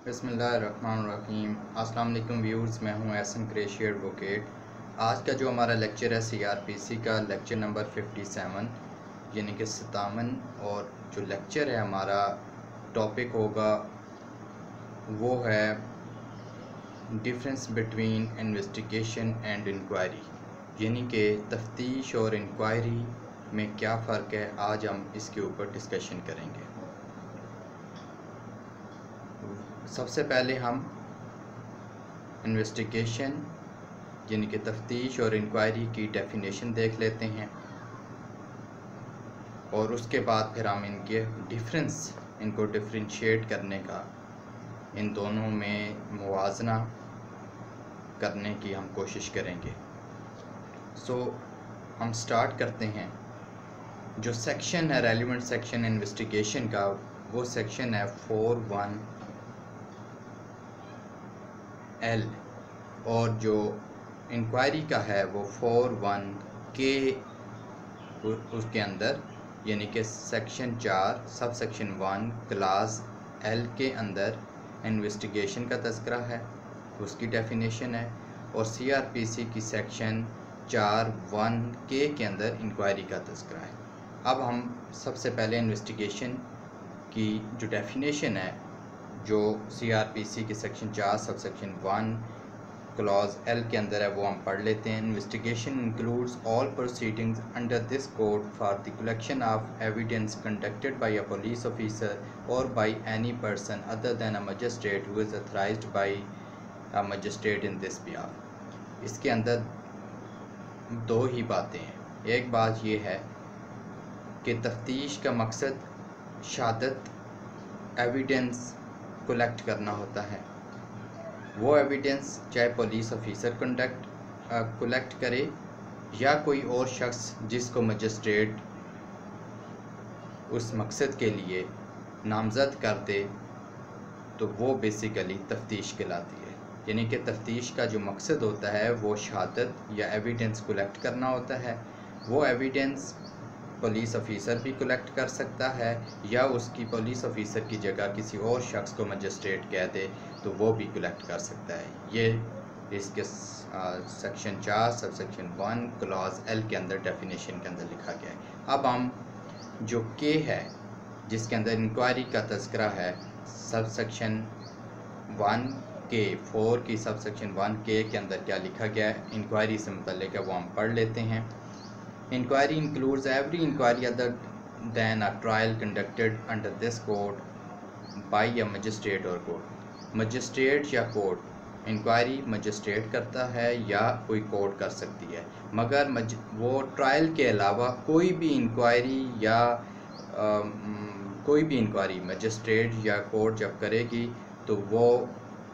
बिस्मिल्लाहिर्रहमानिर्रहीम। अस्सलाम वालेकुम व्यूअर्स, मैं हूं एहसन कुरैशी एडवोकेट। आज का जो हमारा लेक्चर है सीआरपीसी का लेक्चर नंबर 57 यानी कि 57, और जो लेक्चर है हमारा टॉपिक होगा वो है difference between investigation and inquiry, यानी कि तफ्तीश और इंक्वायरी में क्या फ़र्क है। आज हम इसके ऊपर डिस्कशन करेंगे। सबसे पहले हम इन्वेस्टिगेशन यानी कि तफ्तीश और इंक्वायरी की डेफिनेशन देख लेते हैं, और उसके बाद फिर हम इनके इनको डिफरेंशिएट करने का, इन दोनों में मुवाजना करने की हम कोशिश करेंगे। हम स्टार्ट करते हैं। जो सेक्शन है, रेलिवेंट सेक्शन इन्वेस्टिगेशन का, वो सेक्शन है 41L, और जो इंक्वायरी का है वो 41K उसके अंदर, यानी कि section 4 sub section 1 class L के अंदर इन्वेस्टिगेशन का तज़किरा है, उसकी डेफिनेशन है, और सीआरपीसी की सेक्शन 4(1)K के अंदर इंक्वायरी का तज़किरा है। अब हम सबसे पहले इन्वेस्टिगेशन की जो डेफिनेशन है, जो सीआरपीसी की section 4 sub section 1 clause L के अंदर है, वो हम पढ़ लेते हैं। Investigation includes all proceedings under this code for the collection of evidence conducted by a police officer और by any person other than a magistrate who is authorised by a magistrate in this behalf. इसके अंदर दो ही बातें हैं। एक बात ये है कि तफ्तीश का मकसद शहादत एविडेंस कलेक्ट करना होता है। वो एविडेंस चाहे पुलिस ऑफिसर कलेक्ट करे या कोई और शख्स जिसको मजिस्ट्रेट उस मकसद के लिए नामज़द कर दे, तो वो बेसिकली तफ्तीश कहलाती है। यानी कि तफ्तीश का जो मकसद होता है वो शहादत या एविडेंस कलेक्ट करना होता है। वो एविडेंस पुलिस ऑफिसर भी कलेक्ट कर सकता है, या उसकी पुलिस ऑफिसर की जगह किसी और शख्स को मजिस्ट्रेट कह दे तो वो भी कलेक्ट कर सकता है। ये इसके section 4 sub section 1 clause L के अंदर डेफिनेशन के अंदर लिखा गया है। अब हम जो K है, जिसके अंदर इंक्वायरी का तज़किरा है, सब सेक्शन 1K 4 की सब सेक्शन 1K के अंदर क्या लिखा गया है इंक्वायरी से मुतल्लिक़ है, वो हम पढ़ लेते हैं। Inquiry includes every inquiry other than a trial conducted under this code by a magistrate or court. Magistrate या court, इंक्वायरी मजिस्ट्रेट करता है या कोई कोर्ट कर सकती है, मगर वो ट्रायल के अलावा कोई भी इंक्वायरी मजिस्ट्रेट या कोर्ट जब करेगी, तो वो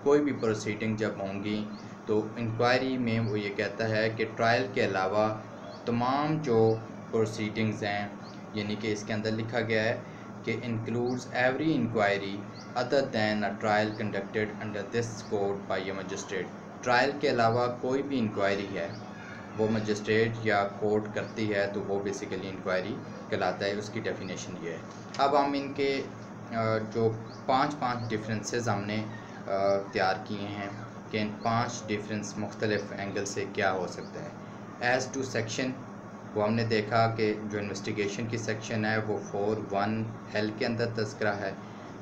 कोई भी प्रोसीडिंग जब होंगी, तो इंक्वायरी में वो ये कहता है कि ट्रायल के अलावा तमाम जो प्रोसीडिंग्स हैं, यानी कि इसके अंदर लिखा गया है कि includes every inquiry other than a trial conducted under this code by a magistrate. Trial के अलावा कोई भी इंक्वायरी है वो मजिस्ट्रेट या कोर्ट करती है, तो वो बेसिकली इंक्वायरी कहलाता है। उसकी डेफिनेशन ये है। अब हम इनके जो पाँच डिफरेंसेस हमने तैयार किए हैं कि इन 5 डिफरेंस मुख्तलिफ एंगल से क्या हो सकता है। एज़ टू सेक्शन, वो हमने देखा कि जो इन्वेस्टिगेशन की सेक्शन है वो 41L के अंदर तज़किरा है,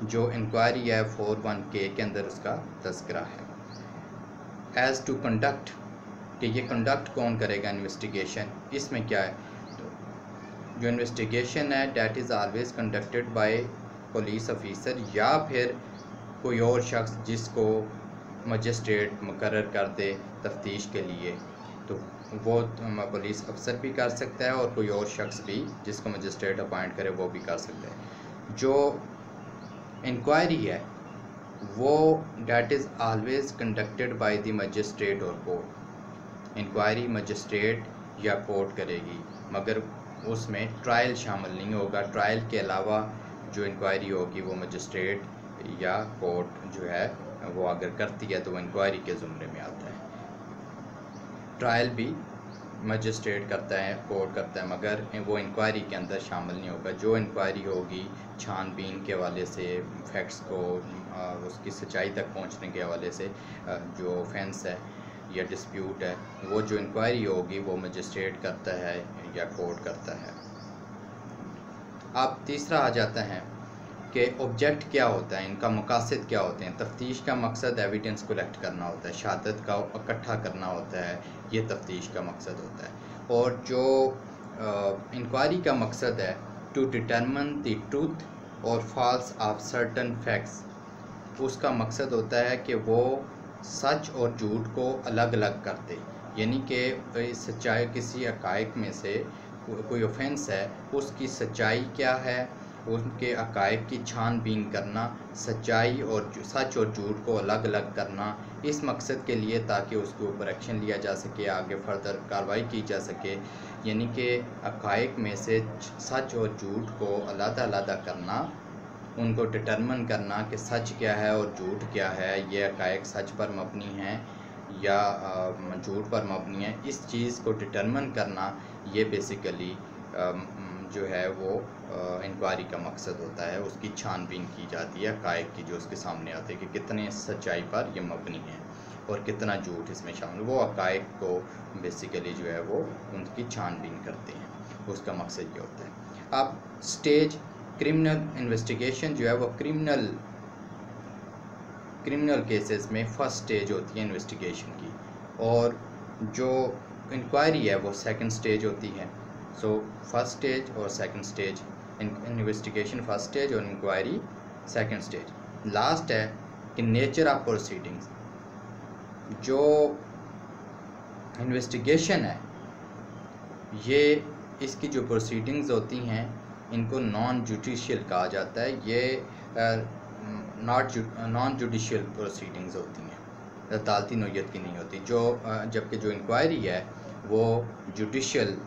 जो इंक्वायरी है 41K के अंदर उसका तज़किरा है। एज़ टू कंडक्ट, कि ये कंडक्ट कौन करेगा इन्वेस्टिगेशन, इसमें क्या है, तो जो इन्वेस्टिगेशन है that is always conducted by police officer या फिर कोई और शख्स जिसको मजिस्ट्रेट मुकर्रर कर दे तफ्तीश के लिए, तो वो पुलिस अफसर भी कर सकता है और कोई और शख्स भी जिसको मजिस्ट्रेट अपॉइंट करे वो भी कर सकता है। जो इंक्वायरी है वो that is always conducted by the magistrate और कोर्ट। इंक्वायरी मजिस्ट्रेट या कोर्ट करेगी, मगर उसमें ट्रायल शामिल नहीं होगा। ट्रायल के अलावा जो इंक्वायरी होगी वो मजिस्ट्रेट या कोर्ट जो है वो अगर करती है तो वो इंक्वायरी के ज़ुमरे में आता है। ट्रायल भी मजिस्ट्रेट करता है, कोर्ट करता है, मगर वो इंक्वायरी के अंदर शामिल नहीं होगा। जो इंक्वायरी होगी छानबीन के हवाले से, फैक्ट्स को उसकी सच्चाई तक पहुंचने के हवाले से जो ऑफेंस है या डिस्प्यूट है, वो जो इंक्वायरी होगी वो मजिस्ट्रेट करता है या कोर्ट करता है। अब तीसरा आ जाता है कि ऑब्जेक्ट क्या होता है, इनका मकासद क्या होते हैं। तफ्तीश का मकसद एविडेंस कलेक्ट करना होता है, शहादत का इकट्ठा करना होता है, ये तफ्तीश का मकसद होता है। और जो इंक्वायरी का मकसद है टू डिटरमिन द ट्रूथ और फॉल्स ऑफ सर्टन फैक्ट्स, उसका मकसद होता है कि वो सच और झूठ को अलग अलग कर दे, यानी कि सच्चाई किसी हक़ाइक़ में से कोई ऑफेंस है उसकी सच्चाई क्या है, उनके हक़ाइक़ की छानबीन करना, सच्चाई और सच और झूठ को अलग अलग करना, इस मकसद के लिए ताकि उसके ऊपर एक्शन लिया जा सके, आगे फर्दर कार्रवाई की जा सके। यानी कि हक़ाइक़ में से सच और झूठ को अलग-अलग करना, उनको डिटरमिन करना कि सच क्या है और झूठ क्या है, ये हक़ाइक़ सच पर मबनी हैं या झूठ पर मबनी है, इस चीज़ को डिटरमिन करना, ये बेसिकली जो है वो इंक्वायरी का मकसद होता है। उसकी छानबीन की जाती है हक़ाइक़ की जो उसके सामने आते हैं कि कितने सच्चाई पर ये मबनी है और कितना झूठ इसमें शामिल, वो हक़ाइक़ को बेसिकली जो है वो उनकी छानबीन करते हैं, उसका मकसद ये होता है। अब स्टेज क्रिमिनल इन्वेस्टिगेशन जो है वो क्रिमिनल केसेस में फ़र्स्ट स्टेज होती है इन्वेस्टिगेशन की, और जो इंक्वायरी है वो सेकंड स्टेज होती है। सो फर्स्ट स्टेज और second stage, investigation first stage और इंक्वायरी सेकंड स्टेज। लास्ट है कि नेचर ऑफ प्रोसीडिंग्स, जो इन्वेस्टिगेशन है ये इसकी जो प्रोसीडिंग्स होती हैं इनको नॉन जुडिशियल कहा जाता है। ये नॉन जुडिशियल प्रोसीडिंग्स होती हैं, अदालती नौयत की नहीं होती। जबकि जो इंक्वायरी है वो जुडिशियल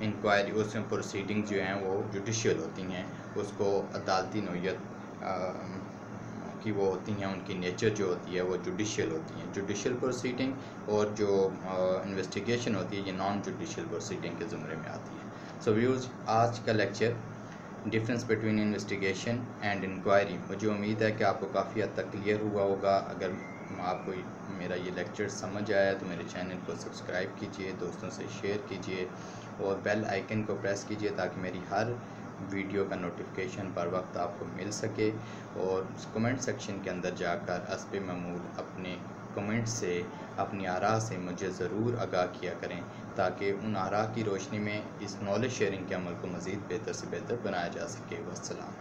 इंक्वायरी, उसमें प्रोसीडिंग्स जो हैं वो जुडिशियल होती हैं, उसको अदालती नौयत की वो होती हैं, उनकी नेचर जो होती है वो जुडिशियल होती हैं। जुडिशियल प्रोसीडिंग और जो इन्वेस्टिगेशन होती है ये नॉन जुडिशियल प्रोसीडिंग के ज़ुमरे में आती है। सो व्यूज़, आज का lecture difference between investigation and inquiry, मुझे उम्मीद है कि आपको काफ़ी हद तक क्लियर हुआ होगा। अगर आपको मेरा ये लेक्चर समझ आया तो मेरे चैनल को सब्सक्राइब कीजिए, दोस्तों से शेयर कीजिए और बेल आइकन को प्रेस कीजिए ताकि मेरी हर वीडियो का नोटिफिकेशन पर वक्त आपको मिल सके। और कमेंट सेक्शन के अंदर जाकर हस्ब मामूल अपने कमेंट से, अपनी आरा से मुझे ज़रूर आगाह किया करें ताकि उन आरा की रोशनी में इस नॉलेज शेयरिंग के अमल को मज़ीद बेहतर से बेहतर बनाया जा सके। वस्सलाम।